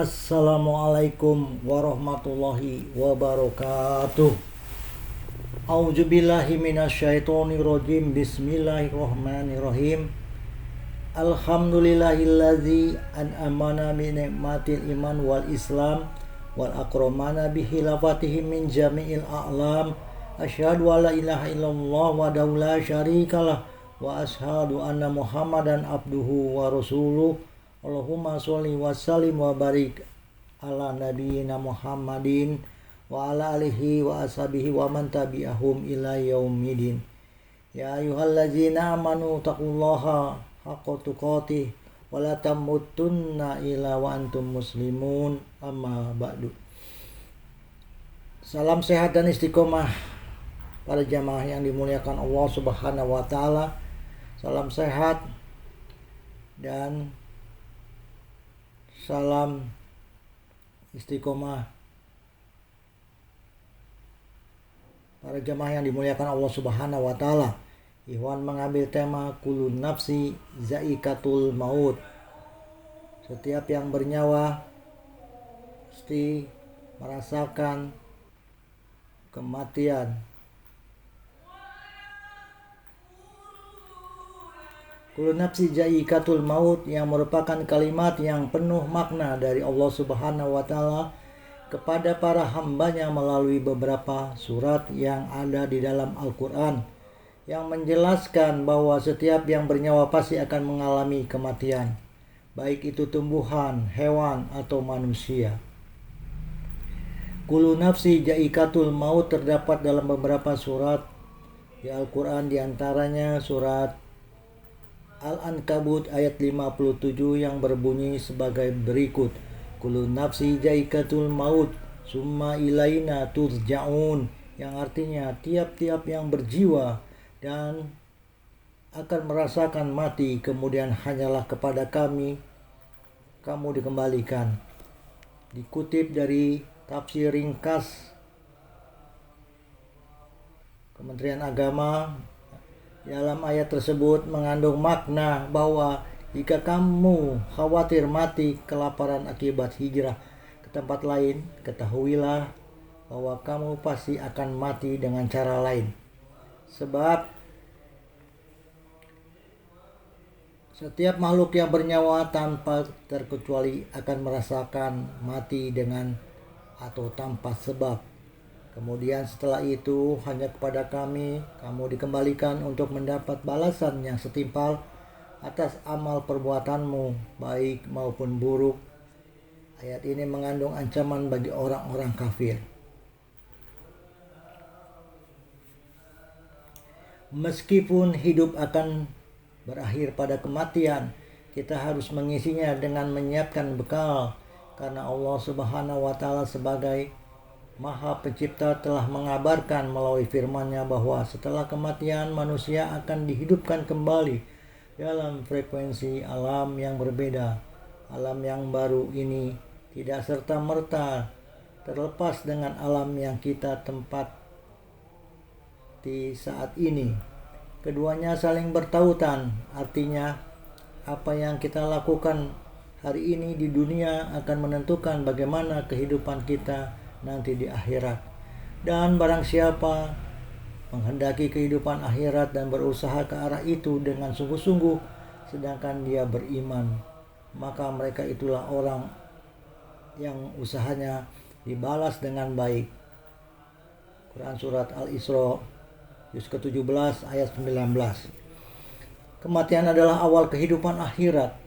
Assalamualaikum warahmatullahi wabarakatuh. A'udzubillahi minasyaitonirrajim. Bismillahirrahmanirrahim. Alhamdulillahilladzi an'amana bi ni'matil iman wal islam wal akramana bi khilafatihi min jami'il a'lam. Asyhadu an la ilaha illallah wahdahu la syarikalah wa asyhadu anna Muhammadan abduhu wa rasuluh. Allahumma sholli wa sallim wa barik ala nabiyyina Muhammadin wa ala alihi wa ashabihi wa man tabi'ahum ila yaumidin. Ya ayyuhallazina amanu taqullaha haqqa tuqatih wa la tamutunna illa wa antum muslimun. Amma ba'du. Salam sehat dan istiqomah para jamaah yang dimuliakan Allah Subhanahu wa taala. Salam sehat dan salam istiqomah para jamaah yang dimuliakan Allah Subhanahu wa taala. Ikhwan mengambil tema kullu nafsi zaikatul maut. Setiap yang bernyawa pasti merasakan kematian. Kullu nafsi zaikatul maut yang merupakan kalimat yang penuh makna dari Allah Subhanahu wa taala kepada para hambanya melalui beberapa surat yang ada di dalam Al-Quran yang menjelaskan bahwa setiap yang bernyawa pasti akan mengalami kematian, baik itu tumbuhan, hewan, atau manusia. Kullu nafsi zaikatul maut terdapat dalam beberapa surat di Al-Quran, diantaranya surat Al-Ankabut ayat 57 yang berbunyi sebagai berikut. Kullu nafsi zaikatul maut summa ilaina turja'un, yang artinya tiap-tiap yang berjiwa dan akan merasakan mati, kemudian hanyalah kepada kami kamu dikembalikan. Dikutip dari tafsir ringkas Kementerian Agama, dalam ayat tersebut mengandung makna bahwa jika kamu khawatir mati kelaparan akibat hijrah ke tempat lain, ketahuilah bahwa kamu pasti akan mati dengan cara lain. Sebab setiap makhluk yang bernyawa tanpa terkecuali akan merasakan mati dengan atau tanpa sebab. Kemudian setelah itu hanya kepada kami kamu dikembalikan untuk mendapat balasan yang setimpal atas amal perbuatanmu, baik maupun buruk. Ayat ini mengandung ancaman bagi orang-orang kafir. Meskipun hidup akan berakhir pada kematian, kita harus mengisinya dengan menyiapkan bekal, karena Allah Subhanahu wa taala sebagai Maha Pencipta telah mengabarkan melalui firman-Nya bahwa setelah kematian manusia akan dihidupkan kembali dalam frekuensi alam yang berbeda. Alam yang baru ini tidak serta-merta terlepas dengan alam yang kita tempati saat ini. Keduanya saling bertautan, artinya apa yang kita lakukan hari ini di dunia akan menentukan bagaimana kehidupan kita nanti di akhirat. Dan barang siapa menghendaki kehidupan akhirat dan berusaha ke arah itu dengan sungguh-sungguh sedangkan dia beriman, maka mereka itulah orang yang usahanya dibalas dengan baik. Quran surat Al-Isra juz ke-17 ayat 19. Kematian adalah awal kehidupan akhirat,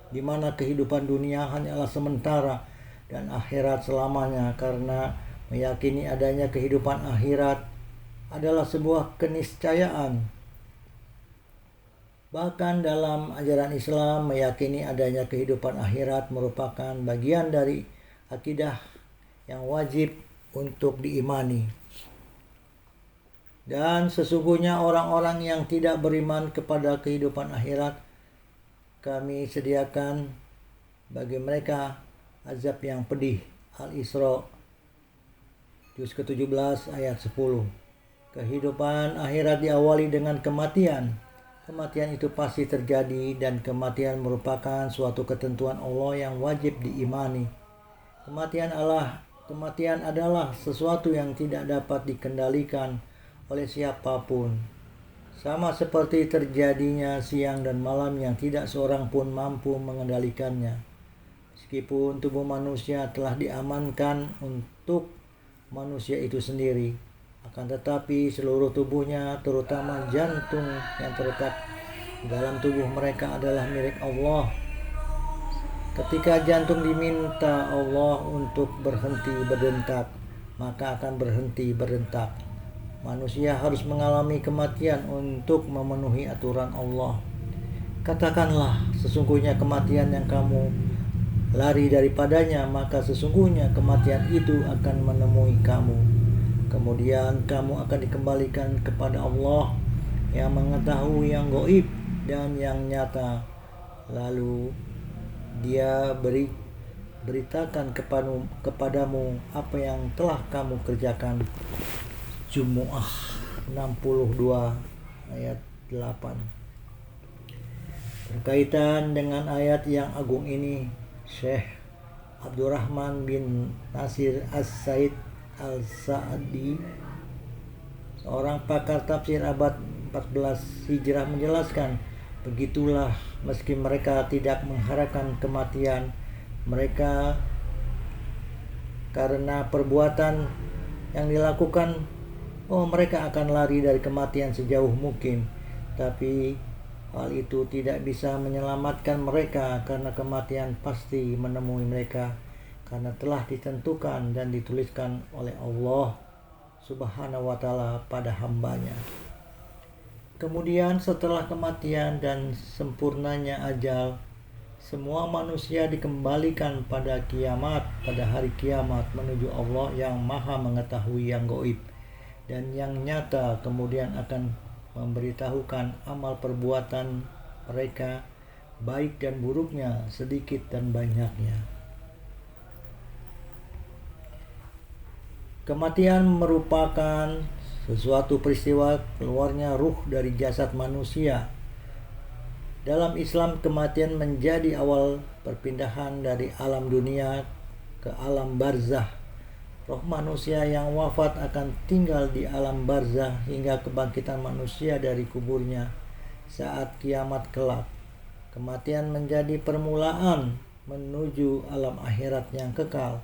di mana kehidupan dunia hanyalah sementara dan akhirat selamanya, karena meyakini adanya kehidupan akhirat adalah sebuah keniscayaan. Bahkan dalam ajaran Islam, meyakini adanya kehidupan akhirat merupakan bagian dari akidah yang wajib untuk diimani. Dan sesungguhnya orang-orang yang tidak beriman kepada kehidupan akhirat, kami sediakan bagi mereka azab yang pedih. Al-Isra juz ke-17 ayat 10. Kehidupan akhirat diawali dengan kematian. Kematian itu pasti terjadi dan kematian merupakan suatu ketentuan Allah yang wajib diimani. Kematian adalah sesuatu yang tidak dapat dikendalikan oleh siapapun. Sama seperti terjadinya siang dan malam yang tidak seorang pun mampu mengendalikannya. Meskipun tubuh manusia telah diamankan untuk manusia itu sendiri, akan tetapi seluruh tubuhnya, terutama jantung yang terletak dalam tubuh mereka adalah milik Allah. Ketika jantung diminta Allah untuk berhenti berdetak, maka akan berhenti berdetak. Manusia harus mengalami kematian untuk memenuhi aturan Allah. Katakanlah, sesungguhnya kematian yang kamu lari daripadanya, maka sesungguhnya kematian itu akan menemui kamu. Kemudian kamu akan dikembalikan kepada Allah yang mengetahui yang gaib dan yang nyata. Lalu Dia beritakan kepadamu apa yang telah kamu kerjakan. Jumu'ah 62 ayat 8. Berkaitan dengan ayat yang agung ini, Syekh Abdurrahman bin Nasir As-Said Al-Sa'di, seorang pakar tafsir abad 14 Hijrah, menjelaskan, begitulah, meski mereka tidak mengharapkan kematian mereka karena perbuatan yang dilakukan, mereka akan lari dari kematian sejauh mungkin. Tapi hal itu tidak bisa menyelamatkan mereka karena kematian pasti menemui mereka karena telah ditentukan dan dituliskan oleh Allah Subhanahu wa ta'ala pada hambanya. Kemudian setelah kematian dan sempurnanya ajal, semua manusia dikembalikan pada hari kiamat menuju Allah yang maha mengetahui yang gaib dan yang nyata, kemudian akan memberitahukan amal perbuatan mereka, baik dan buruknya, sedikit dan banyaknya. Kematian merupakan sesuatu peristiwa keluarnya ruh dari jasad manusia. Dalam Islam, kematian menjadi awal perpindahan dari alam dunia ke alam barzah. Roh manusia yang wafat akan tinggal di alam barzah hingga kebangkitan manusia dari kuburnya saat kiamat kelak. Kematian menjadi permulaan menuju alam akhirat yang kekal.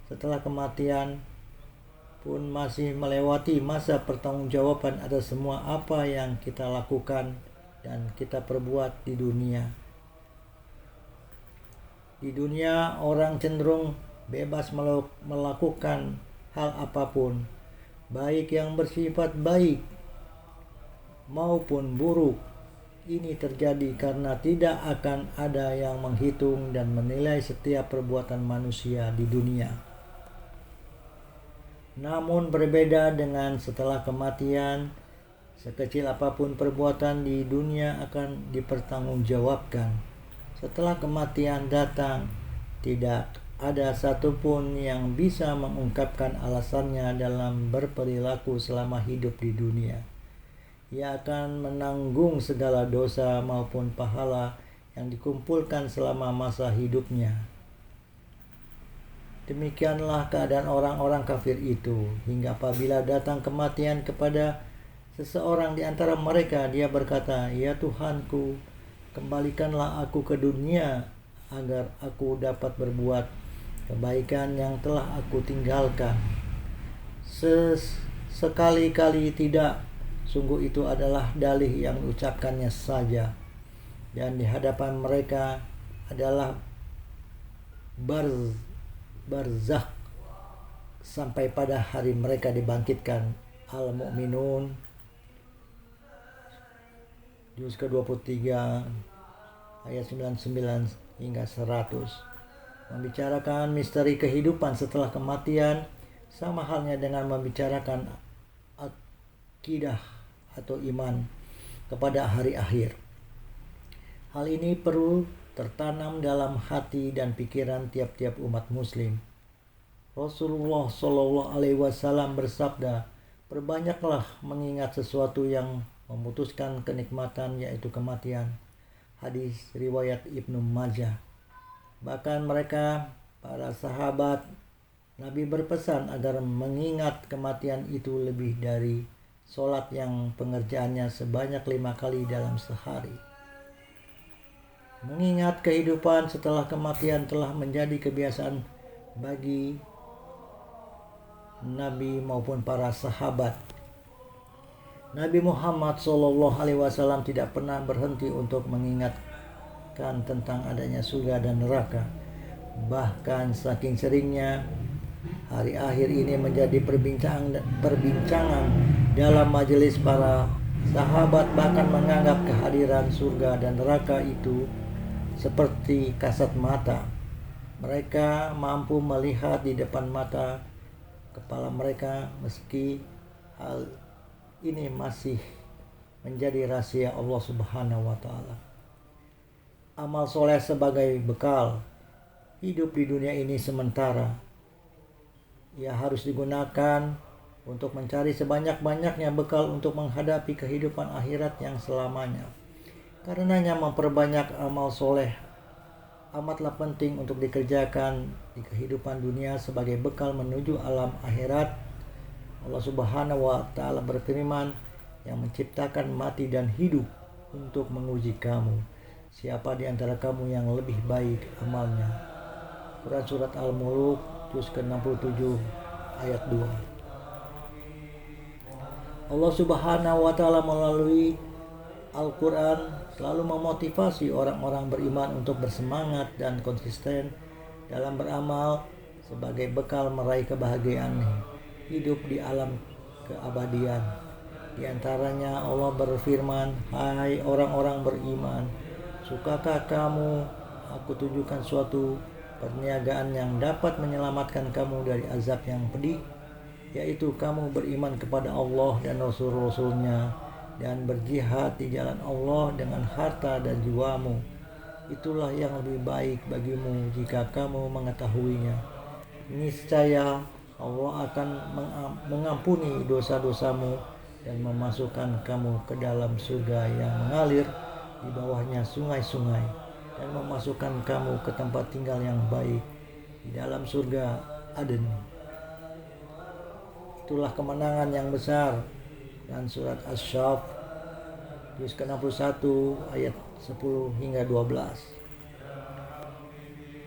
Setelah kematian pun masih melewati masa pertanggungjawaban atas semua apa yang kita lakukan dan kita perbuat di dunia. Di dunia, orang cenderung bebas melakukan hal apapun, baik yang bersifat baik maupun buruk. Ini terjadi karena tidak akan ada yang menghitung dan menilai setiap perbuatan manusia di dunia. Namun berbeda dengan setelah kematian, sekecil apapun perbuatan di dunia akan dipertanggungjawabkan. Setelah kematian datang, tidak ada satupun yang bisa mengungkapkan alasannya dalam berperilaku selama hidup di dunia. Ia akan menanggung segala dosa maupun pahala yang dikumpulkan selama masa hidupnya. Demikianlah keadaan orang-orang kafir itu, hingga apabila datang kematian kepada seseorang di antara mereka, dia berkata, "Ya Tuhanku, kembalikanlah aku ke dunia agar aku dapat berbuat kebaikan yang telah aku tinggalkan." Sekali-kali tidak, sungguh itu adalah dalih yang diucapkannya saja, dan di hadapan mereka adalah barzakh sampai pada hari mereka dibangkitkan. Al-Mu'minun juz ke-23 ayat 99 hingga 100 membicarakan misteri kehidupan setelah kematian, sama halnya dengan membicarakan akidah atau iman kepada hari akhir. Hal ini perlu tertanam dalam hati dan pikiran tiap-tiap umat muslim. Rasulullah SAW bersabda, "Perbanyaklah mengingat sesuatu yang memutuskan kenikmatan, yaitu kematian." Hadis riwayat Ibnu Majah. Bahkan mereka para sahabat, Nabi berpesan agar mengingat kematian itu lebih dari sholat yang pengerjaannya sebanyak 5 kali dalam sehari. Mengingat kehidupan setelah kematian telah menjadi kebiasaan bagi Nabi maupun para sahabat. Nabi Muhammad SAW tidak pernah berhenti untuk mengingatkan tentang adanya surga dan neraka. Bahkan saking seringnya hari akhir ini menjadi perbincangan dalam majelis para sahabat, bahkan menganggap kehadiran surga dan neraka itu seperti kasat mata. Mereka mampu melihat di depan mata kepala mereka, meski hal ini masih menjadi rahasia Allah Subhanahu wa Ta'ala. Amal soleh sebagai bekal hidup di dunia ini sementara. Ia harus digunakan untuk mencari sebanyak-banyaknya bekal untuk menghadapi kehidupan akhirat yang selamanya. Karenanya memperbanyak amal soleh amatlah penting untuk dikerjakan di kehidupan dunia sebagai bekal menuju alam akhirat. Allah Subhanahu wa Ta'ala berfirman, yang menciptakan mati dan hidup untuk menguji kamu, siapa di antara kamu yang lebih baik amalnya. Quran Surat Al-Muluk juz ke-67 ayat 2. Allah Subhanahu wa Ta'ala melalui Al-Quran selalu memotivasi orang-orang beriman untuk bersemangat dan konsisten dalam beramal sebagai bekal meraih kebahagiaan hidup di alam keabadian. Di antaranya Allah berfirman, hai orang-orang beriman, sukakah kamu aku tunjukkan suatu perniagaan yang dapat menyelamatkan kamu dari azab yang pedih, yaitu kamu beriman kepada Allah dan Rasul-Rasulnya dan berjihad di jalan Allah dengan harta dan jiwamu. Itulah yang lebih baik bagimu jika kamu mengetahuinya. Niscaya Allah akan mengampuni dosa-dosamu dan memasukkan kamu ke dalam surga yang mengalir di bawahnya sungai-sungai, dan memasukkan kamu ke tempat tinggal yang baik di dalam surga Aden. Itulah kemenangan yang besar. Dan surat Asy-Syaff juz ke-61 ayat 10 hingga 12.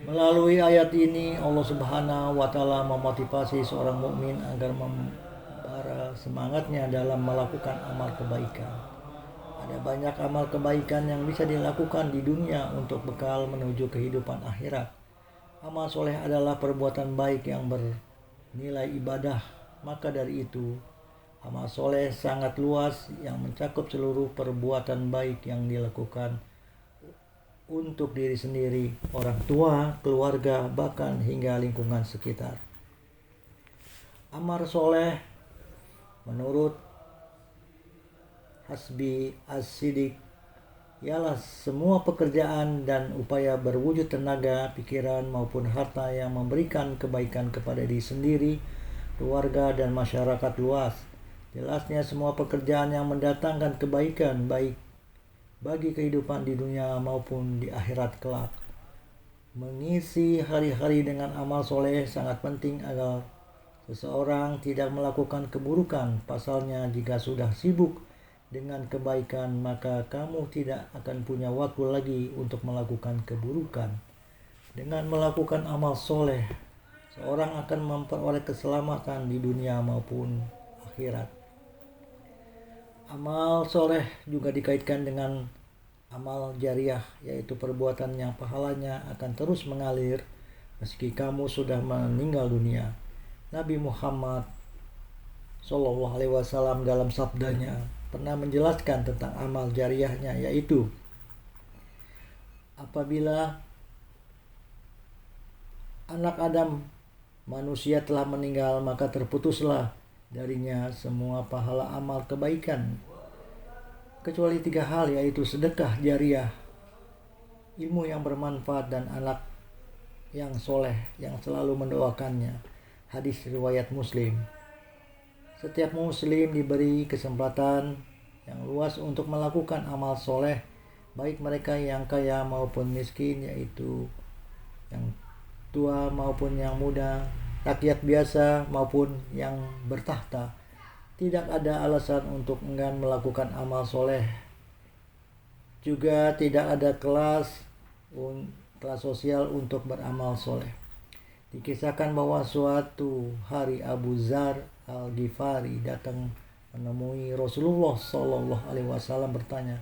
Melalui ayat ini Allah Subhanahu wa Ta'ala memotivasi seorang mukmin agar membara semangatnya dalam melakukan amal kebaikan. Ada banyak amal kebaikan yang bisa dilakukan di dunia untuk bekal menuju kehidupan akhirat. Amal soleh adalah perbuatan baik yang bernilai ibadah. Maka dari itu, amal soleh sangat luas yang mencakup seluruh perbuatan baik yang dilakukan untuk diri sendiri, orang tua, keluarga, bahkan hingga lingkungan sekitar. Amal soleh menurut Hasbi As-Siddiq ialah semua pekerjaan dan upaya berwujud tenaga, pikiran maupun harta yang memberikan kebaikan kepada diri sendiri, keluarga dan masyarakat luas. Jelasnya semua pekerjaan yang mendatangkan kebaikan baik bagi kehidupan di dunia maupun di akhirat kelak. Mengisi hari-hari dengan amal soleh sangat penting agar seseorang tidak melakukan keburukan. Pasalnya, jika sudah sibuk dengan kebaikan, maka kamu tidak akan punya waktu lagi untuk melakukan keburukan. Dengan melakukan amal soleh, seorang akan memperoleh keselamatan di dunia maupun akhirat. Amal soleh juga dikaitkan dengan amal jariah, yaitu perbuatan yang pahalanya akan terus mengalir meski kamu sudah meninggal dunia. Nabi Muhammad SAW dalam sabdanya pernah menjelaskan tentang amal jariahnya, yaitu apabila anak Adam manusia telah meninggal, maka terputuslah darinya semua pahala amal kebaikan kecuali 3 hal, yaitu sedekah jariah, ilmu yang bermanfaat, dan anak yang soleh yang selalu mendoakannya. Hadis riwayat Muslim. Setiap muslim diberi kesempatan yang luas untuk melakukan amal soleh, baik mereka yang kaya maupun miskin, yaitu yang tua maupun yang muda, rakyat biasa maupun yang bertahta. Tidak ada alasan untuk enggan melakukan amal soleh. Juga tidak ada kelas sosial untuk beramal soleh. Dikisahkan bahwa suatu hari Abu Dzar Al-Ghifari datang menemui Rasulullah SAW bertanya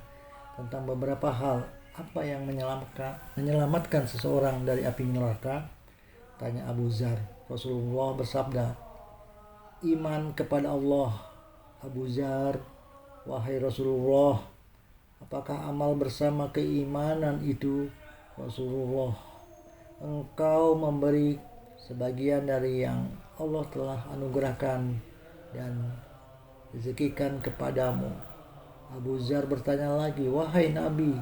tentang beberapa hal. Apa yang menyelamatkan seseorang dari api neraka? Tanya Abu Dzar. Rasulullah bersabda, iman kepada Allah. Abu Dzar, wahai Rasulullah, apakah amal bersama keimanan itu? Rasulullah, engkau memberi sebagian dari yang Allah telah anugerahkan dan rezekikan kepadamu. Abu Dzar bertanya lagi, wahai Nabi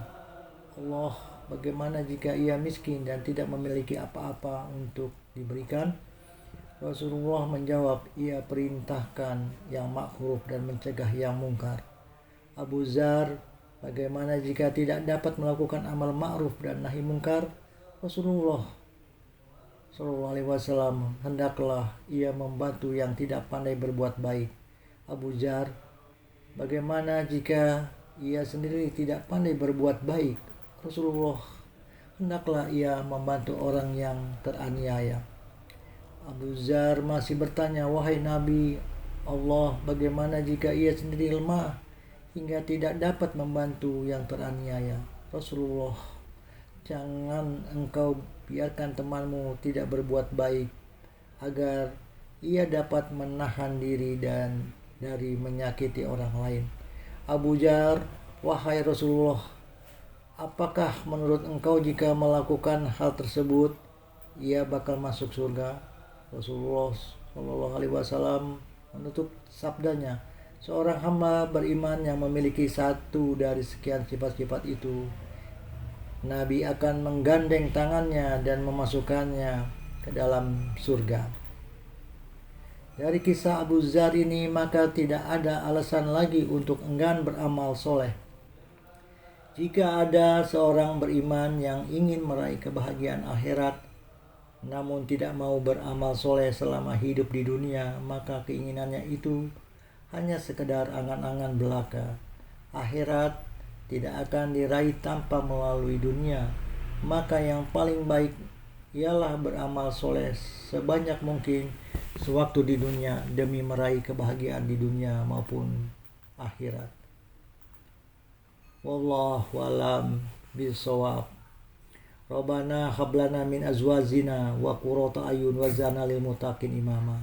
Allah, bagaimana jika ia miskin dan tidak memiliki apa-apa untuk diberikan? Rasulullah menjawab, ia perintahkan yang makruf dan mencegah yang mungkar. Abu Dzar, bagaimana jika tidak dapat melakukan amal ma'ruf dan nahi mungkar? Rasulullah SAW, hendaklah ia membantu yang tidak pandai berbuat baik. Abu Dzar, bagaimana jika ia sendiri tidak pandai berbuat baik? Rasulullah, hendaklah ia membantu orang yang teraniaya. Abu Dzar masih bertanya, wahai Nabi Allah, bagaimana jika ia sendiri lemah hingga tidak dapat membantu yang teraniaya? Rasulullah, jangan engkau biarkan temanmu tidak berbuat baik agar ia dapat menahan diri dan dari menyakiti orang lain. Abu Dzar, wahai Rasulullah, apakah menurut engkau jika melakukan hal tersebut ia bakal masuk surga? Rasulullah SAW menutup sabdanya, seorang hamba beriman yang memiliki satu dari sekian sifat-sifat itu, Nabi akan menggandeng tangannya dan memasukkannya ke dalam surga. Dari kisah Abu Dzar ini maka tidak ada alasan lagi untuk enggan beramal soleh. Jika ada seorang beriman yang ingin meraih kebahagiaan akhirat namun tidak mau beramal soleh selama hidup di dunia, maka keinginannya itu hanya sekedar angan-angan belaka. Akhirat tidak akan diraih tanpa melalui dunia. Maka yang paling baik ialah beramal soleh sebanyak mungkin sewaktu di dunia demi meraih kebahagiaan di dunia maupun akhirat. Wallahu a'lam bishawab. Rabbana hablana min azwajina wa qurrata ayun waj'alna lil muttaqin imama.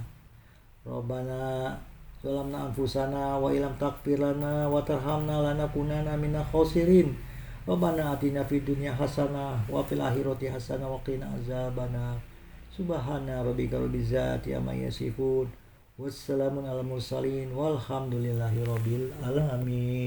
Rabbana zalamna anfusana wa illam taghfir lana wa tarhamna lanakunanna minal khasirin. Rabbana atina fid dunya hasanah wa fil akhirati hasanah wa qina azabannar. Subhana rabbika rabbil izzati amma yasifun. Wassalamun alal mursalin walhamdulillahi rabbil alamin.